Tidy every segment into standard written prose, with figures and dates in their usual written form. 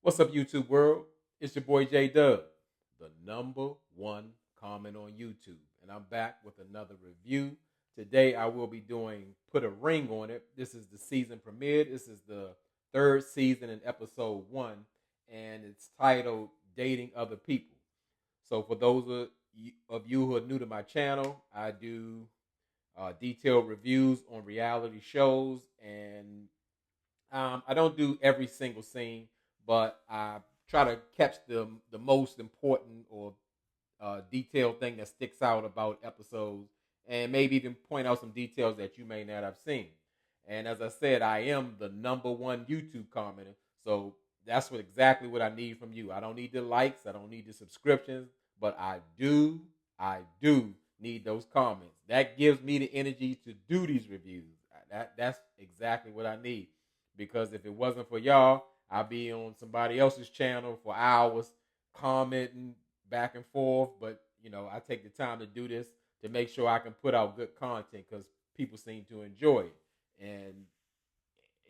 What's up, YouTube world? It's your boy J Dub, the number one comment on YouTube, and I'm back with another review. Today, I will be doing Put a Ring on It. This is the season premiere. This is the third season in episode one, and it's titled Dating Other People. So, for those of you who are new to my channel, I do detailed reviews on reality shows, and I don't do every single scene, but I try to catch the most important or detailed thing that sticks out about episodes, and maybe even point out some details that you may not have seen. And as I said, I am the number one YouTube commenter, so that's exactly what I need from you. I don't need the likes, I don't need the subscriptions, but I do need those comments. That gives me the energy to do these reviews. That's exactly what I need. Because if it wasn't for y'all, I'd be on somebody else's channel for hours commenting back and forth. But I take the time to do this to make sure I can put out good content because people seem to enjoy it and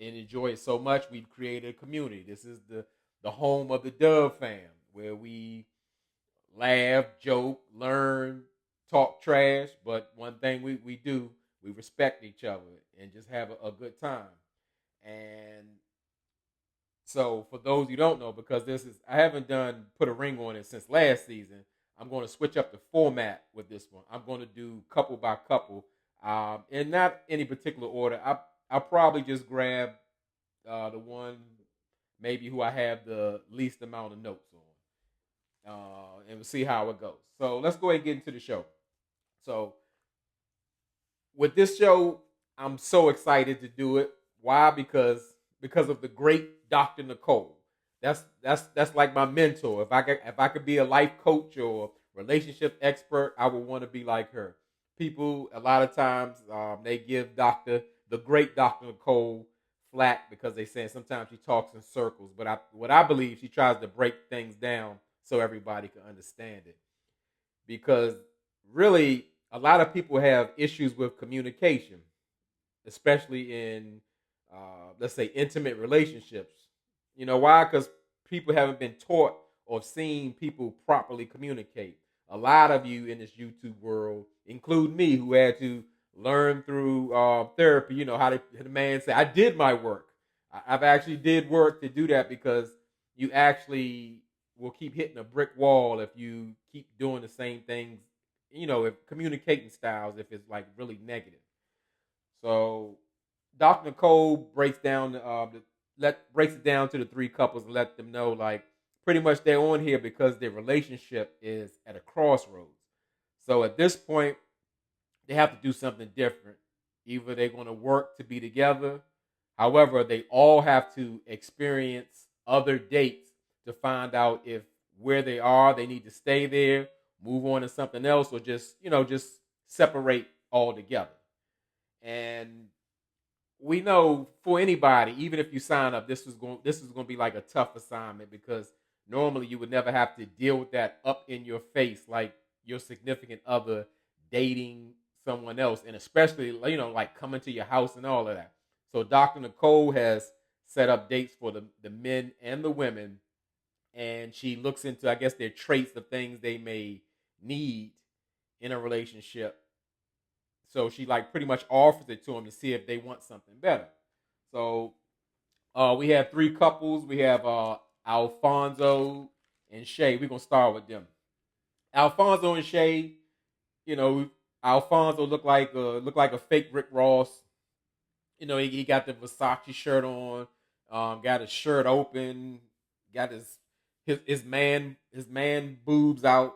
enjoy it so much. We've created a community. This is the home of the Dove fam, where we laugh, joke, learn, talk trash. But one thing we do, we respect each other and just have a good time. And so, for those you don't know, because I haven't done Put a Ring on It since last season. I'm going to switch up the format with this one. I'm going to do couple by couple, in not any particular order. I'll probably just grab the one maybe who I have the least amount of notes on, and we'll see how it goes. So let's go ahead and get into the show. So with this show, I'm so excited to do it. Why? Because of the great Dr. Nicole. That's like my mentor. If I could be a life coach or relationship expert, I would want to be like her. People a lot of times they give the great Dr. Nicole flack because they say sometimes she talks in circles. But what I believe, she tries to break things down so everybody can understand it. Because really, a lot of people have issues with communication, especially in let's say intimate relationships. You know why? Because people haven't been taught or seen people properly communicate. A lot of you in this YouTube world, include me, who had to learn through therapy. You know how the man say, "I did my work." I've actually did work to do that because you actually will keep hitting a brick wall if you keep doing the same things. If communicating styles, if it's like really negative. So Dr. Nicole breaks it down to the three couples and let them know like pretty much they're on here because their relationship is at a crossroads. So at this point, they have to do something different. Either they're going to work to be together. However, they all have to experience other dates to find out if where they are, they need to stay there, move on to something else, or just separate altogether. And we know for anybody, even if you sign up, this is going to be like a tough assignment because normally you would never have to deal with that up in your face like your significant other dating someone else, and especially like coming to your house and all of that. So Dr. Nicole has set up dates for the men and the women, and she looks into, I guess, their traits of things they may need in a relationship. So she like pretty much offers it to them to see if they want something better. So we have three couples. We have Alfonso and Shea. We're gonna start with them. Alfonso and Shea. You know, Alfonso looked like a fake Rick Ross. He got the Versace shirt on, got his shirt open, got his man boobs out.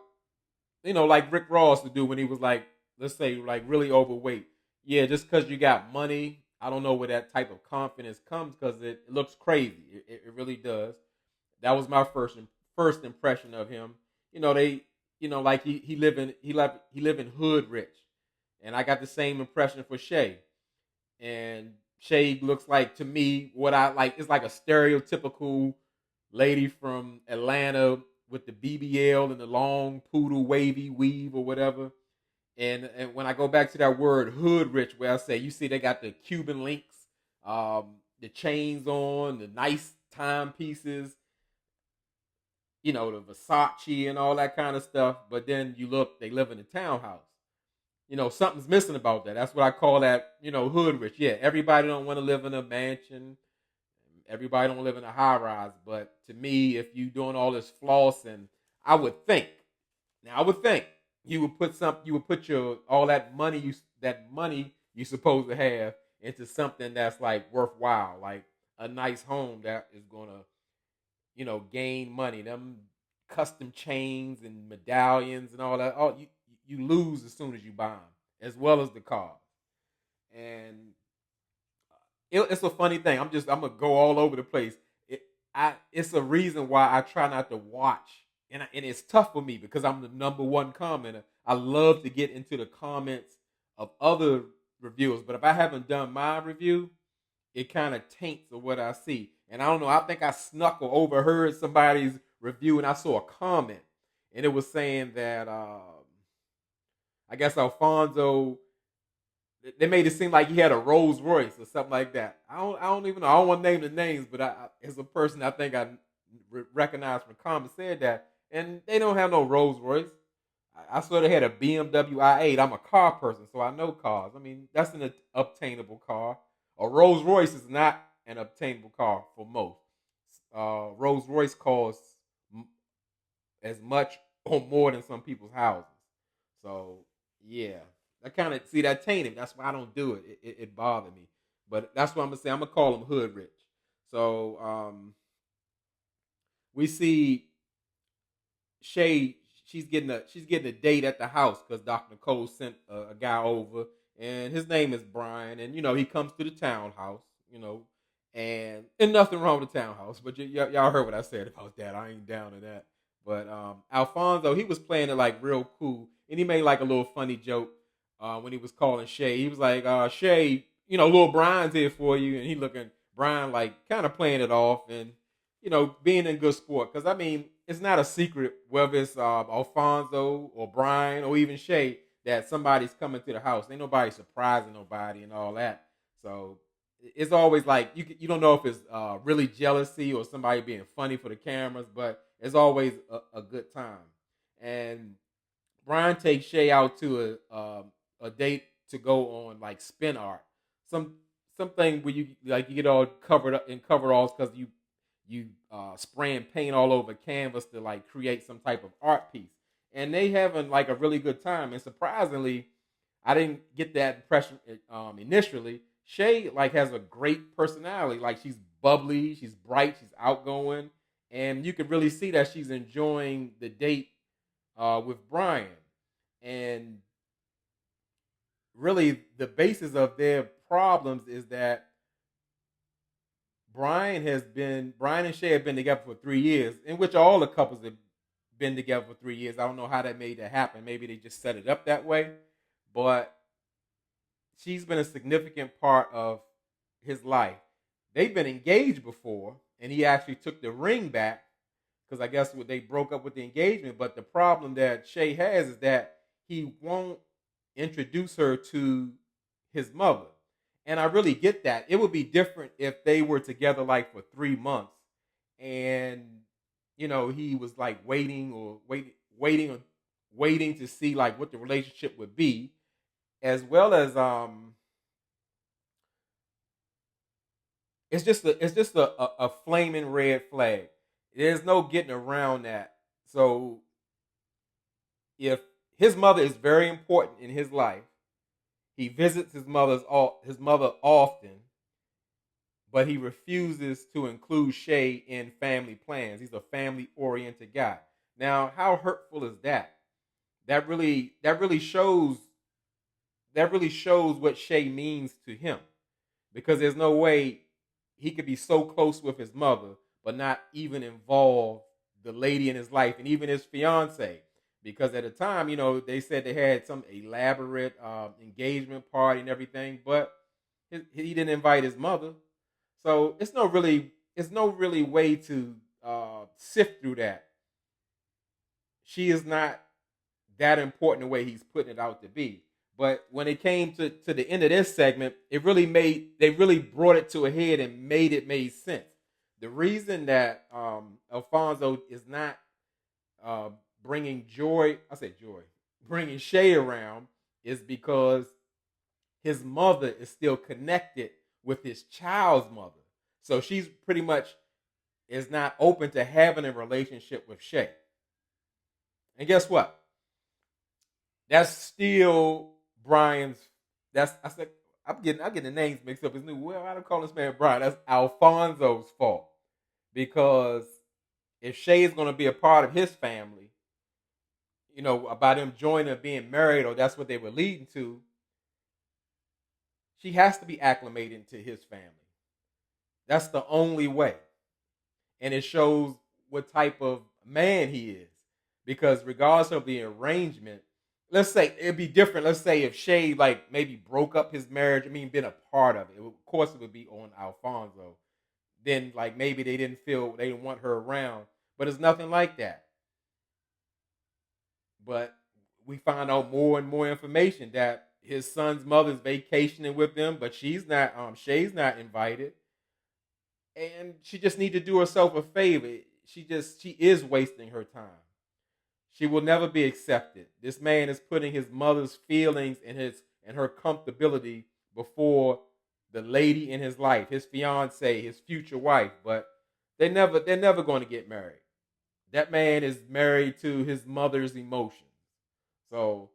Like Rick Ross would do when he was like, let's say, like really overweight. Yeah, just because you got money, I don't know where that type of confidence comes because it looks crazy. It really does. That was my first impression of him. Like he live in hood rich, and I got the same impression for Shay. And Shay looks like, to me, what I like is like a stereotypical lady from Atlanta with the BBL and the long poodle wavy weave or whatever. And when I go back to that word hood rich, where I say, you see, they got the Cuban links, the chains on, the nice timepieces. the Versace and all that kind of stuff. But then you look, they live in a townhouse. Something's missing about that. That's what I call that, hood rich. Yeah, everybody don't want to live in a mansion. Everybody don't live in a high rise. But to me, if you doing all this flossing, I would think. Now I would think you would put your all that money you supposed to have into something that's like worthwhile, like a nice home that is gonna, gain money. Them custom chains and medallions and all that. Oh, you lose as soon as you buy them, as well as the cars. And it's a funny thing. I'm gonna go all over the place. It's a reason why I try not to watch, and it's tough for me because I'm the number one commenter. I love to get into the comments of other reviewers, but if I haven't done my review, it kind of taints of what I see. And I don't know. I think I snuck or overheard somebody's review, and I saw a comment, and it was saying that I guess Alfonso. They made it seem like he had a Rolls Royce or something like that. I don't even know. I don't want to name the names, but as a person, I think I recognized from the comment said that, and they don't have no Rolls Royce. I sort of had a BMW i8. I'm a car person, so I know cars. I mean, that's an obtainable car. A Rolls Royce is not an obtainable car for most. Rolls Royce costs as much or more than some people's houses. So yeah, I kind of see that tainted. That's why I don't do it. It bothered me. But that's what I'm gonna say. I'm gonna call them hood rich. So we see Shea. She's getting a date at the house because Dr. Nicole sent a guy over, and his name is Brian, and he comes to the townhouse, and nothing wrong with the townhouse, but y'all heard what I said about that. I ain't down to that. But Alfonso, he was playing it like real cool, and he made like a little funny joke when he was calling Shea. He was like, Shea, little Brian's here for you, and he looking Brian like kind of playing it off, and being in good sport. Because I mean, it's not a secret whether it's Alfonso or Brian or even Shea that somebody's coming to the house. Ain't nobody surprising nobody and all that. So it's always like you don't know if it's really jealousy or somebody being funny for the cameras, but it's always a good time. And Brian takes Shea out to a date to go on like spin art, something where you get all covered up in coveralls because you spraying paint all over canvas to like create some type of art piece, and they having like a really good time. And surprisingly, I didn't get that impression initially. Shea like has a great personality. Like she's bubbly, she's bright, she's outgoing, and you can really see that she's enjoying the date with Brian. And really, the basis of their problems is that Brian and Shea have been together for 3 years, in which all the couples have been together for 3 years. I don't know how that made that happen. Maybe they just set it up that way. But she's been a significant part of his life. They've been engaged before, and he actually took the ring back because I guess they broke up with the engagement. But the problem that Shea has is that he won't introduce her to his mother. And I really get that. It would be different if they were together like for 3 months, and he was like waiting to see like what the relationship would be, as well as it's just a flaming red flag. There's no getting around that. So if his mother is very important in his life, he visits his mother often, but he refuses to include Shea in family plans. He's a family-oriented guy. Now, how hurtful is that? That really shows what Shea means to him, because there's no way he could be so close with his mother but not even involve the lady in his life and even his fiance. Because at the time, they said they had some elaborate engagement party and everything, but he didn't invite his mother. So it's no really way to sift through that. She is not that important the way he's putting it out to be. But when it came to the end of this segment, they really brought it to a head and made sense. The reason that Alfonso is not uh, bringing joy. I said joy. Bringing Shea around is because his mother is still connected with his child's mother. So she's pretty much is not open to having a relationship with Shea. And guess what? That's still Brian's. That's I said I'm getting the names mixed up. It's new. Well, I don't call this man Brian. That's Alfonso's fault because if Shay is going to be a part of his family, about him joining or being married, or that's what they were leading to, she has to be acclimated to his family. That's the only way, and it shows what type of man he is. Because regardless of the arrangement, let's say it'd be different. Let's say if Shay like maybe broke up his marriage, been a part of it. Of course, it would be on Alfonso. Then like maybe they didn't want her around, but it's nothing like that. But we find out more and more information that his son's mother's vacationing with them, but she's not. Shay's not invited, and she just need to do herself a favor. She is wasting her time. She will never be accepted. This man is putting his mother's feelings and her comfortability before the lady in his life, his fiance, his future wife. But they're never going to get married. That man is married to his mother's emotions. So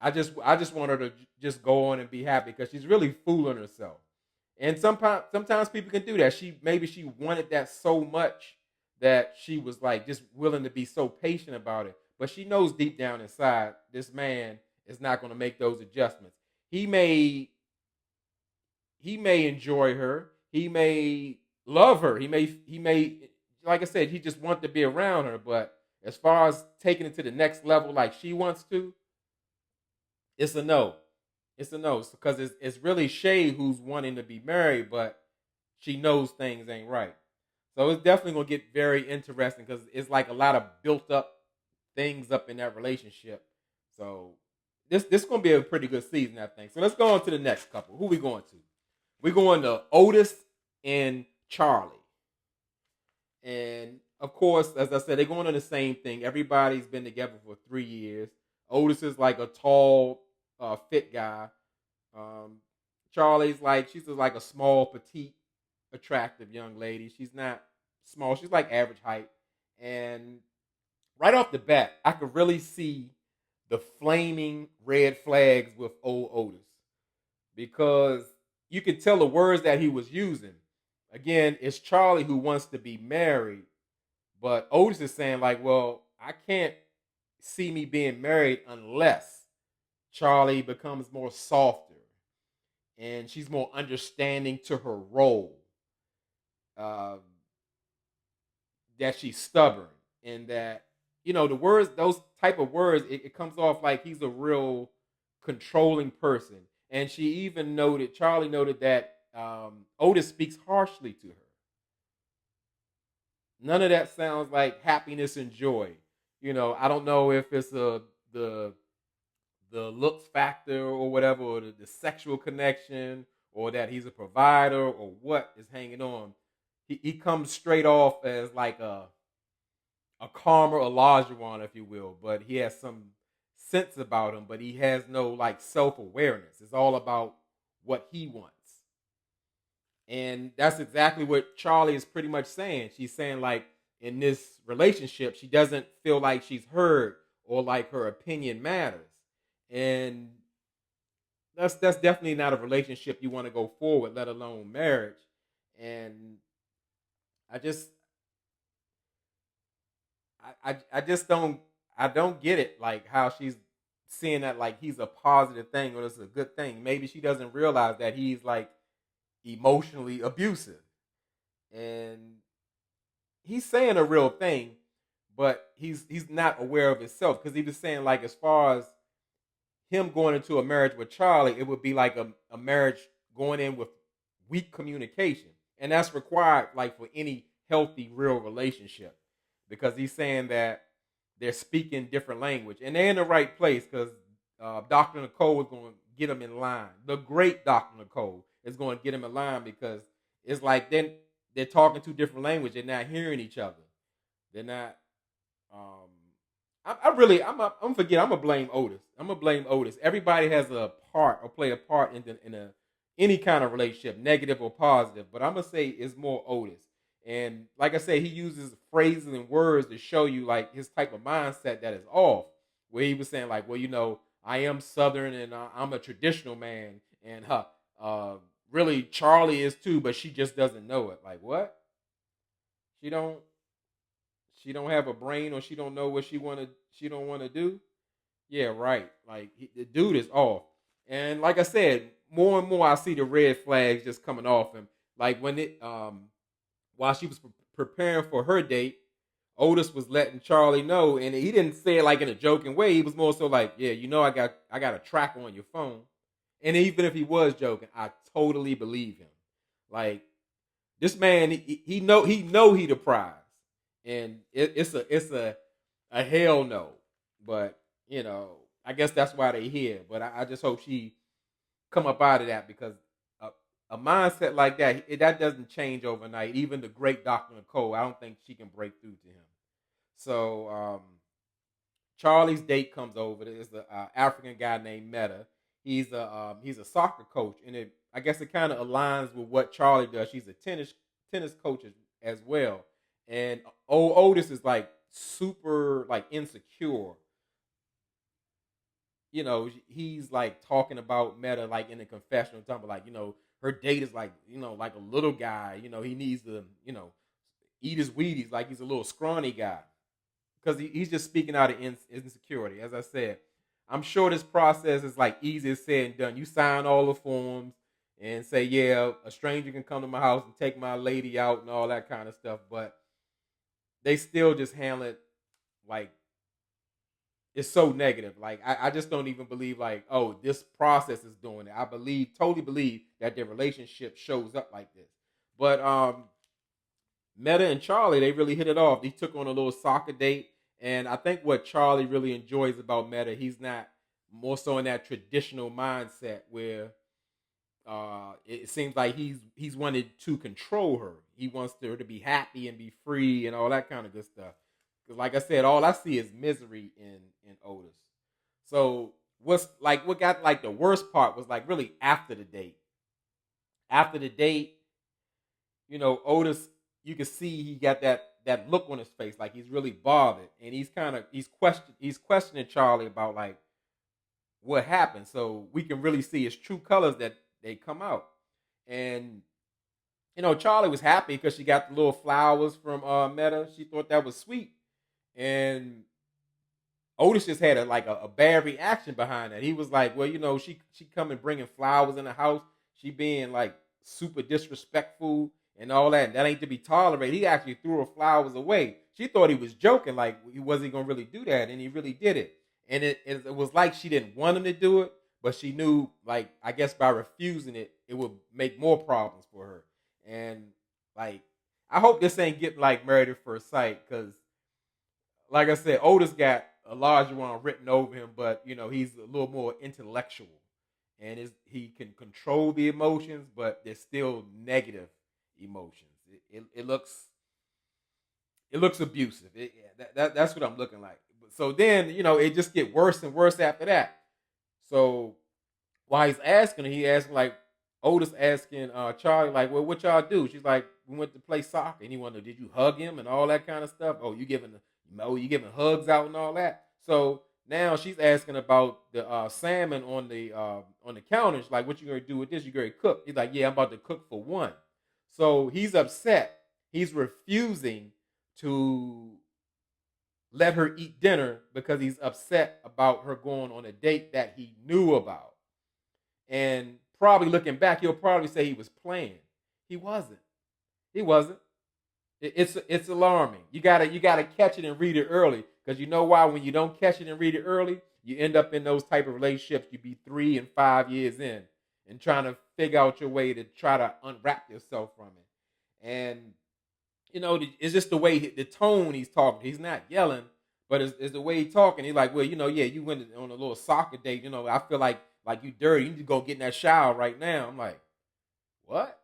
I just want her to just go on and be happy because she's really fooling herself. And sometimes people can do that. Maybe she wanted that so much that she was like just willing to be so patient about it. But she knows deep down inside this man is not going to make those adjustments. He may enjoy her. He may love her. He may like I said, he just wants to be around her. But as far as taking it to the next level like she wants to, it's a no. It's a no because it's really Shay who's wanting to be married, but she knows things ain't right. So it's definitely gonna get very interesting because it's like a lot of built up things up in that relationship. So this gonna be a pretty good season, I think. So let's go on to the next couple. Who we going to? We're going to Otis and Charlie. And of course, as I said, they're going on the same thing. Everybody's been together for 3 years. Otis is like a tall, fit guy. Um, Charlie's like she's just like a small, petite, attractive young lady. She's not small. She's like average height. And right off the bat, I could really see the flaming red flags with old Otis because you could tell the words that he was using. Again, it's Charlie who wants to be married, but Otis is saying like, "Well, I can't see me being married unless Charlie becomes more softer and she's more understanding to her role. Uh, that she's stubborn and that the words, those type of words, it comes off like he's a real controlling person." And Charlie noted that Otis speaks harshly to her. None of that sounds like happiness and joy. I don't know if it's the looks factor or whatever, or the sexual connection, or that he's a provider, or what is hanging on. He comes straight off as like a calmer Olajuwon, if you will, but he has some sense about him, but he has no like self-awareness. It's all about what he wants. And that's exactly what Charlie is pretty much saying. She's saying like in this relationship, she doesn't feel like she's heard or like her opinion matters. And that's definitely not a relationship you want to go forward, let alone marriage. And I just I just don't get it, like how she's seeing that like he's a positive thing or it's a good thing. Maybe she doesn't realize that he's like emotionally abusive. And he's saying a real thing, but he's not aware of himself because he was saying like as far as him going into a marriage with Charlie, it would be like a marriage going in with weak communication. And that's required like for any healthy, real relationship. Because he's saying that they're speaking different language. And they're in the right place because Dr. Nicole is going to get them in line. The great Dr. Nicole is going to get them in line because it's like they're talking two different languages. They're not hearing each other. They're not I'm forget. I'm gonna blame Otis. I'm gonna blame Otis. Everybody has a part or play a part in a any kind of relationship, negative or positive. But I'm gonna say it's more Otis. And like I said, he uses phrases and words to show you like his type of mindset that is off. Where he was saying like, well, I am Southern and I'm a traditional man, and really Charlie is too, but she just doesn't know it. Like what? She don't she don't have a brain or she don't know what she don't want to do. Yeah, right. Like the dude is off. And like I said, more and more I see the red flags just coming off him. Like when it while she was preparing for her date, Otis was letting Charlie know, and he didn't say it like in a joking way. He was more so like, "Yeah, I got a tracker on your phone." And even if he was joking, I totally believe him. Like this man, he know he the prize, and it's a hell no. But I guess that's why they here. But I just hope she come up out of that because a, a mindset like that that doesn't change overnight. Even the great Dr. Nicole, I don't think she can break through to him. So Charlie's date comes over. There's an African guy named Meta. He's a soccer coach, and I guess it kind of aligns with what Charlie does. She's a tennis coach as well, and old Otis is like super like insecure. He's like talking about Meta like in a confessional, talking about like her date is like like a little guy. He needs to eat his Wheaties like he's a little scrawny guy because he's just speaking out of insecurity. As I said, I'm sure this process is like easier said and done. You sign all the forms and say, yeah, a stranger can come to my house and take my lady out and all that kind of stuff, but they still just handle it like it's so negative. Like I just don't even believe like, oh, this process is doing it. I totally believe that their relationship shows up like this. But Meta and Charlie, they really hit it off. They took on a little soccer date. And I think what Charlie really enjoys about Meta, he's not more so in that traditional mindset where it seems like he's wanted to control her. He wants her to be happy and be free and all that kind of good stuff. Because like I said, all I see is misery in Otis. So what got like the worst part was like really after the date. After the date, Otis, you can see he got that look on his face, like he's really bothered, and he's questioning Charlie about like what happened. So we can really see his true colors that they come out, and Charlie was happy because she got the little flowers from Meta. She thought that was sweet, and Otis just had a bad reaction behind that. He was like, well, she coming bringing flowers in the house. She being like super disrespectful and all that. And that ain't to be tolerated. He actually threw her flowers away. She thought he was joking, like he wasn't gonna really do that, and he really did it. And it was like she didn't want him to do it, but she knew, like I guess by refusing it, it would make more problems for her. And like I hope this ain't getting like married at first sight, because like I said, Otis got a larger one written over him, but he's a little more intellectual, and he can control the emotions, but there's still negative emotions. It looks abusive. That's what I'm looking like. So then it just get worse and worse after that. So while he asking like Otis asking Charlie like, well, what y'all do? She's like, we went to play soccer, and he wanted, did you hug him and all that kind of stuff? You giving hugs out and all that. So now she's asking about the salmon on the counter. She's like, what you gonna do with this? You gonna cook? He's like, yeah, I'm about to cook for one. So he's upset. He's refusing to let her eat dinner because he's upset about her going on a date that he knew about. And probably looking back, he'll probably say he was playing. He wasn't. He wasn't. It's alarming. You gotta catch it and read it early, because you know why? When you don't catch it and read it early, you end up in those type of relationships. You be 3 and 5 years in and trying to figure out your way to try to unwrap yourself from it. And it's just the way the tone he's talking. He's not yelling, but it's the way he's talking. He's like, well, yeah, you went on a little soccer date. I feel like you dirty. You need to go get in that shower right now. I'm like, what?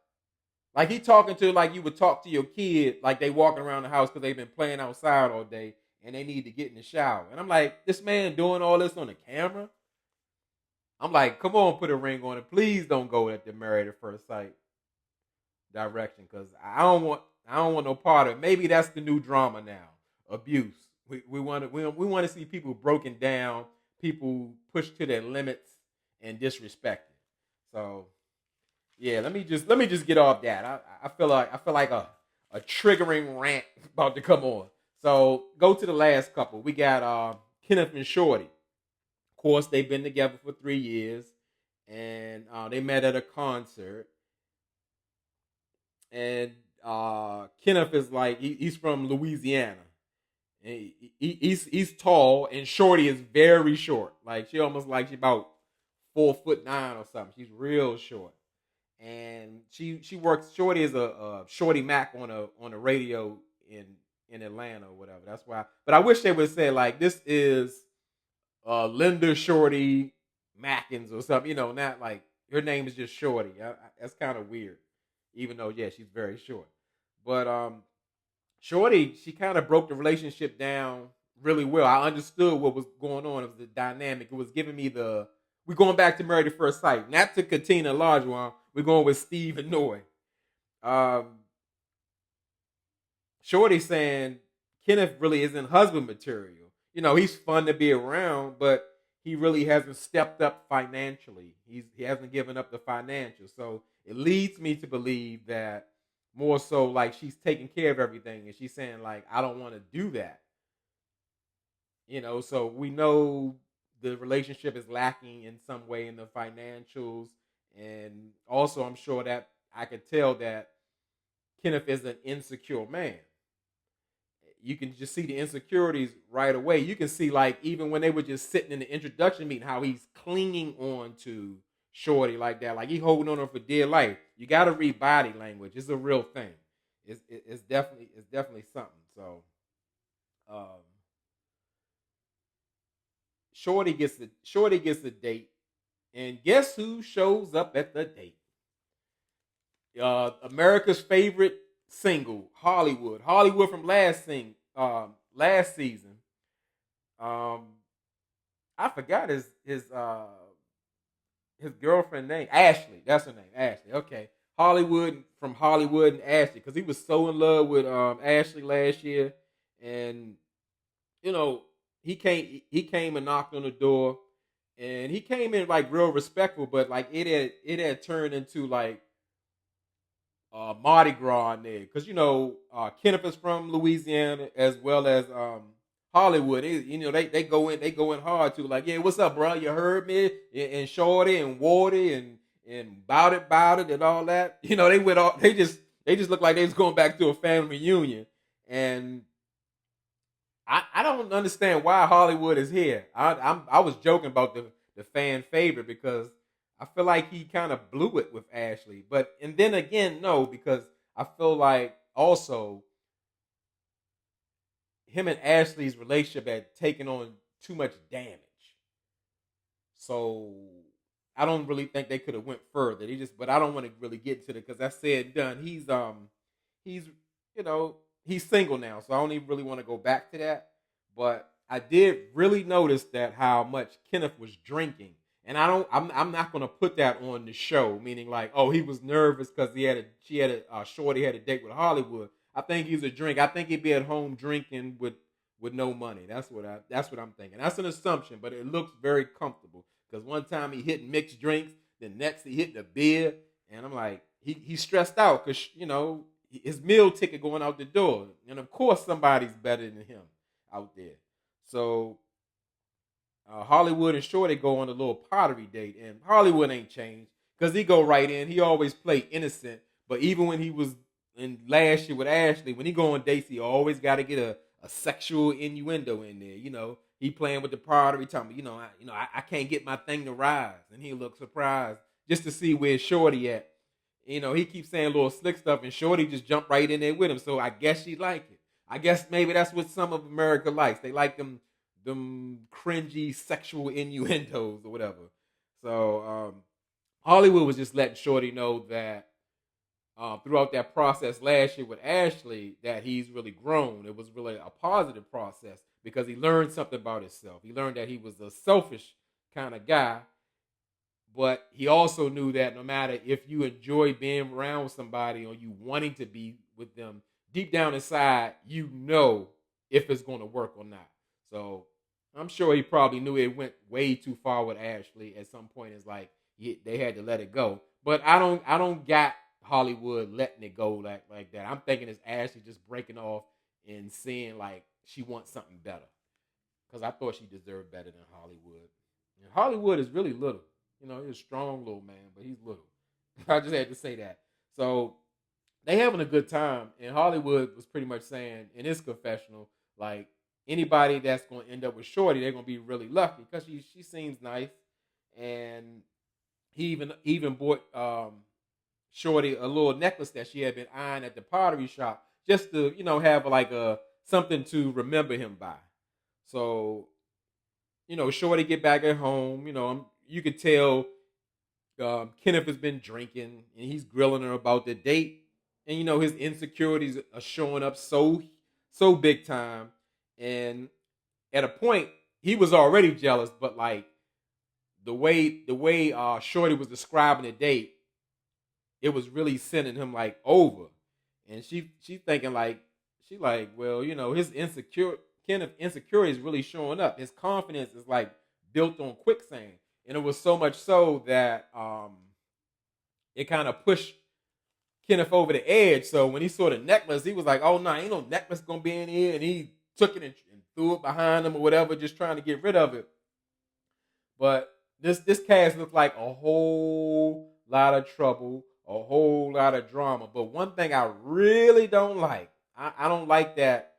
Like he talking to like you would talk to your kid, like they walking around the house because they've been playing outside all day, and they need to get in the shower. And I'm like, this man doing all this on the camera? I'm like, come on, put a ring on it. Please don't go at the married at first sight direction, because I don't want no part of it. Maybe that's the new drama now. Abuse. We want to see people broken down, people pushed to their limits and disrespected. So yeah, let me just get off that. I feel like a triggering rant about to come on. So go to the last couple. We got Kenneth and Shorty. Of course, they've been together for 3 years, and they met at a concert. And Kenneth is like he's from Louisiana. And he's tall, and Shorty is very short. Like she almost like she's about 4'9" or something. She's real short, and she works. Shorty is a Shorty Mac on a radio in Atlanta or whatever. That's why. But I wish they would say like this is Linda Shorty Mackins or something. You know, not like her name is just Shorty. That's kind of weird, even though yeah, she's very short. But Shorty, she kind of broke the relationship down really well. I understood what was going on. It was the dynamic. It was giving me the. We're going back to Married at First Sight. Not to Katina Largewan. We're going with Steve and Noy. Um, Shorty saying Kenneth really isn't husband material. You know, he's fun to be around, but he really hasn't stepped up financially. He hasn't given up the financial. So it leads me to believe that more so like she's taking care of everything, and she's saying like I don't want to do that. You know, so we know the relationship is lacking in some way in the financials, and also I'm sure that I could tell that Kenneth is an insecure man. You can just see the insecurities right away. You can see like even when they were just sitting in the introduction meeting, how he's clinging on to Shorty like that, like he holding on her for dear life. You got to read body language; it's a real thing. It's definitely something. So, um, Shorty gets the date, and guess who shows up at the date? America's favorite single, Hollywood. Hollywood from last season. Um, I forgot his girlfriend name. Ashley. That's her name. Ashley. Okay. Hollywood from Hollywood and Ashley, because he was so in love with Ashley last year, and you know he came and knocked on the door, and he came in like real respectful, but like it had turned into like Mardi Gras in there, because you know Kenneth is from Louisiana as well as Hollywood. You know they go in hard too. Like yeah, what's up, bro? You heard me and Shorty and Wardy and bout it and all that. You know they just look like they was going back to a family reunion, and I don't understand why Hollywood is here. I was joking about the fan favorite because I feel like he kind of blew it with Ashley, but and then again no, because I feel like also him and Ashley's relationship had taken on too much damage. So I don't really think they could have went further. But I don't want to really get into it because I said done. He's you know he's single now, so I don't even really want to go back to that. But I did really notice that how much Kenneth was drinking, and I'm not going to put that on the show. Meaning like oh he was nervous because Shorty had a date with Hollywood. I think he's a drink. I think he'd be at home drinking with no money. That's what I'm thinking. That's an assumption, but it looks very comfortable. Because one time he hit mixed drinks, the next he hit the beer, and I'm like, he's stressed out because you know his meal ticket going out the door, and of course somebody's better than him out there. So Hollywood and Shorty go on a little pottery date, and Hollywood ain't changed because he go right in. He always play innocent, but even when he was in last year with Ashley, when he go on dates, he always got to get a sexual innuendo in there. You know, he playing with the pottery, telling me, I can't get my thing to rise, and he look surprised just to see where Shorty at. You know, he keeps saying little slick stuff, and Shorty just jumped right in there with him. So I guess she like it. I guess maybe that's what some of America likes. They like them cringy sexual innuendos or whatever. So Hollywood was just letting Shorty know that throughout that process last year with Ashley that he's really grown. It was really a positive process because he learned something about himself. He learned that he was a selfish kind of guy, but he also knew that no matter if you enjoy being around with somebody or you wanting to be with them, deep down inside, you know if it's going to work or not. So I'm sure he probably knew it went way too far with Ashley. At some point, it's like they had to let it go. But I don't got Hollywood letting it go like that. I'm thinking it's Ashley just breaking off and seeing like she wants something better. Because I thought she deserved better than Hollywood. And Hollywood is really little. He's a strong little man, but he's little. I just had to say that. So they having a good time, and Hollywood was pretty much saying in his confessional, like anybody that's going to end up with Shorty, they're going to be really lucky because she seems nice, and he even bought Shorty a little necklace that she had been eyeing at the pottery shop just to have like a something to remember him by. So Shorty get back at home. You could tell Kenneth has been drinking and he's grilling her about the date, and his insecurities are showing up so big time. And at a point, he was already jealous, but like the way Shorty was describing the date, it was really sending him like over. And she thinking like well, his Kenneth insecurity is really showing up. His confidence is like built on quicksand. And it was so much so that it kind of pushed Kenneth over the edge. So when he saw the necklace, he was like, "Oh no, ain't no necklace gonna be in here." And he took it and threw it behind him or whatever, just trying to get rid of it. But this cast looked like a whole lot of trouble, a whole lot of drama. But one thing I really don't like, I don't like that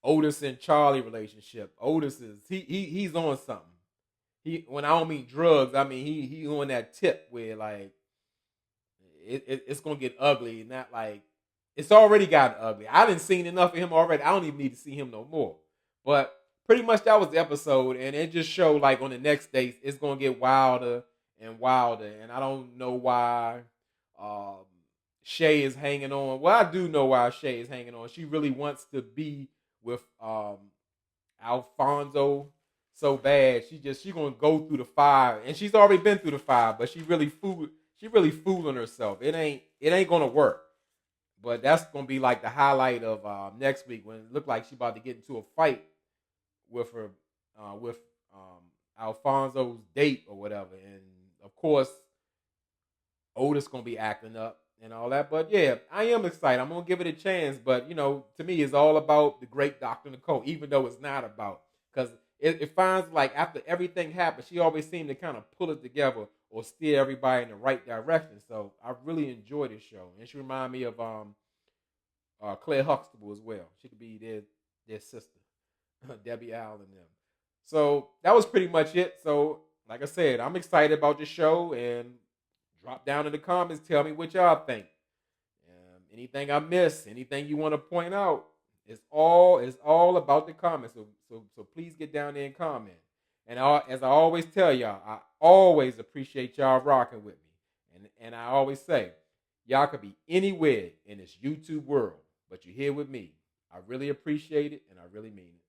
Otis and Charlie relationship. Otis is he's on something. When I don't mean drugs, I mean he on that tip where like it's gonna get ugly. Not like it's already gotten ugly. I didn't seen enough of him already. I don't even need to see him no more. But pretty much that was the episode, and it just showed like on the next days it's gonna get wilder and wilder. And I don't know why Shea is hanging on. Well, I do know why Shea is hanging on. She really wants to be with Alfonso so bad. She gonna go through the fire, and she's already been through the fire. But she really fooling herself. It ain't gonna work. But that's gonna be like the highlight of next week when it looked like she about to get into a fight with her with Alfonso's date or whatever. And of course, Otis gonna be acting up and all that. But yeah, I am excited. I'm gonna give it a chance. But to me, it's all about the great Dr. Nicole, even though it's not about, because it finds like after everything happens, she always seemed to kind of pull it together or steer everybody in the right direction. So I really enjoy this show, and she remind me of Claire Huxtable as well. She could be their sister, Debbie Allen and them. So that was pretty much it. So like I said, I'm excited about this show, and drop down in the comments. Tell me what y'all think. Anything I missed, anything you want to point out, it's all about the comments. So please get down there and comment. And as I always tell y'all, I always appreciate y'all rocking with me. And I always say, y'all could be anywhere in this YouTube world, but you're here with me. I really appreciate it, and I really mean it.